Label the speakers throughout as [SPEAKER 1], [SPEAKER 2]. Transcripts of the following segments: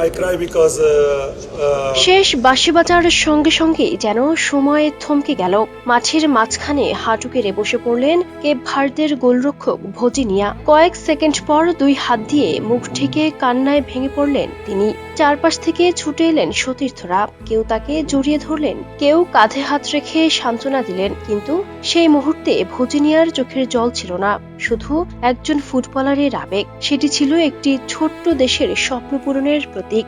[SPEAKER 1] I cry because
[SPEAKER 2] শেষ বাঁশি বাজার সঙ্গে সঙ্গে যেন সময় থমকে গেল। মাঠের মাঝখানে হাঁটু গেড়ে বসে পড়লেন কেপ ভার্দের গোলরক্ষক ভজিনিয়া। কয়েক সেকেন্ড পর দুই হাত দিয়ে মুখ ঢেকে কান্নায় ভেঙে পড়লেন তিনি। চারপাশ থেকে ছুটে এলেন সতীর্থরা, কেউ তাকে জড়িয়ে ধরলেন, কেউ কাঁধে হাত রেখে সান্ত্বনা দিলেন। কিন্তু সেই মুহূর্তে ভজিনিয়ার চোখের জল ছিল না শুধু একজন ফুটবলারের আবেগ, সেটি ছিল একটি ছোট্ট দেশের স্বপ্ন পূরণের প্রতীক।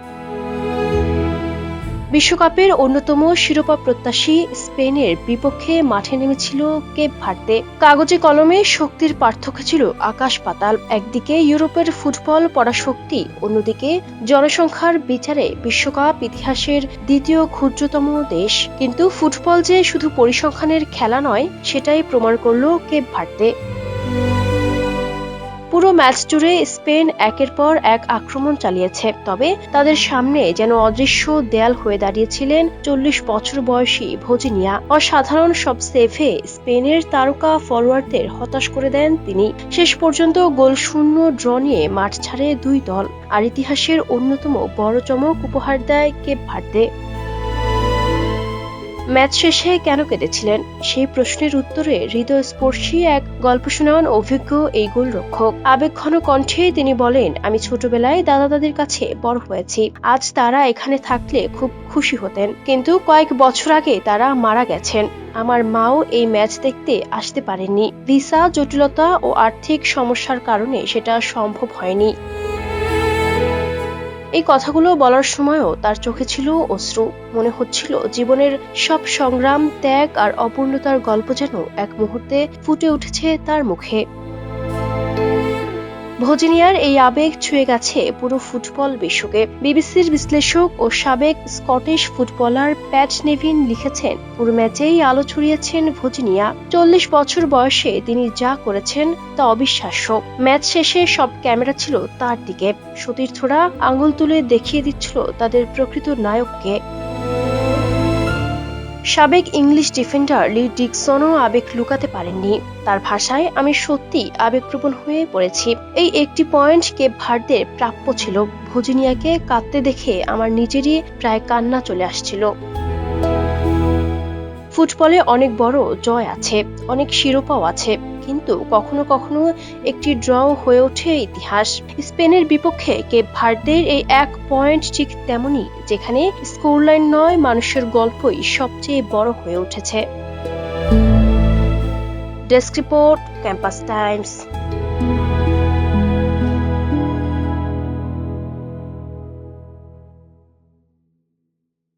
[SPEAKER 2] বিশ্বকাপের অন্যতম শিরোপা প্রত্যাশী স্পেনের বিপক্ষে মাঠে নেমেছিল কেপ ভার্দে। কাগজে কলমে শক্তির পার্থক্য ছিল আকাশ পাতাল। একদিকে ইউরোপের ফুটবল পরাশক্তি, অন্যদিকে জনসংখ্যার বিচারে বিশ্বকাপ ইতিহাসের দ্বিতীয় ক্ষুদ্রতম দেশ। কিন্তু ফুটবল যে শুধু পরিসংখ্যানের খেলা নয়, সেটাই প্রমাণ করল কেপ ভার্দে। পুরো ম্যাচ জুড়ে স্পেন একের পর এক আক্রমণ চালিয়েছে, তবে তাদের সামনে যেন অদৃশ্য দেয়াল হয়ে দাঁড়িয়েছিলেন 40 বছর বয়সী ভজিনিয়া। অসাধারণ সব সেভে স্পেনের তারকা ফরোয়ার্ডদের হতাশ করে দেন তিনি। শেষ পর্যন্ত গোলশূন্য ড্র নিয়ে মাঠ ছাড়ে দুই দল, আর ইতিহাসের অন্যতম বড় চমক উপহার দেয় কেপ ভার্দে। ম্যাচ শেষে কেন কেঁদেছিলেন সেই প্রশ্নের উত্তরে হৃদয়স্পর্শী এক গল্প শোনান অভিজ্ঞ এই গোলরক্ষক। আবেগঘন কণ্ঠে তিনি বলেন, আমি ছোটবেলায় দাদা দাদির কাছে বড় হয়েছি। আজ তারা এখানে থাকলে খুব খুশি হতেন, কিন্তু কয়েক বছর আগে তারা মারা গেছেন। আমার মাও এই ম্যাচ দেখতে আসতে পারেননি। ভিসা জটিলতা ও আর্থিক সমস্যার কারণে সেটা সম্ভব হয়নি। এই কথাগুলো বলার সময়ও তার চোখে ছিল অশ্রু। মনে হচ্ছিল জীবনের সব সংগ্রাম, ত্যাগ আর অপূর্ণতার গল্প যেন এক মুহূর্তে ফুটে উঠেছে তার মুখে। ভজিনিয়ার এই আবেগ ছুঁয়ে গেছে পুরো ফুটবল বিশ্বকে। বিবিসির বিশ্লেষক ও সাবেক স্কটিশ ফুটবলার প্যাট নেভিন লিখেছেন, পুরো ম্যাচেই আলো ছড়িয়েছেন ভজিনিয়া। 40 বছর বয়সে তিনি যা করেছেন তা অবিশ্বাস্য। ম্যাচ শেষে সব ক্যামেরা ছিল তার দিকে। সতীর্থরা আঙুল তুলে দেখিয়ে দিচ্ছিল তাদের প্রকৃত নায়ককে। সাবেক ইংলিশ ডিফেন্ডার লি ডিকসনও আবেগ লুকাতে পারেননি। তার ভাষায়, আমি সত্যি আবেগপ্রবণ হয়ে পড়েছি। এই একটি পয়েন্ট কেপ ভার্দের প্রাপ্য ছিল। ভজিনিয়াকে কাঁদতে দেখে আমার নিজেরই প্রায় কান্না চলে আসছিল। ফুটবলে অনেক বড় জয় আছে, অনেক শিরোপাও আছে, কিন্তু কখনো কখনো একটি ড্র হয়ে ওঠে ইতিহাস। স্পেনের বিপক্ষে কেপ ভার্দের এই এক পয়েন্ট ঠিক তেমনই, যেখানে স্কোরলাইন নয়, মানুষের গল্পই সবচেয়ে বড় হয়ে উঠেছে। Desk report, campus Times.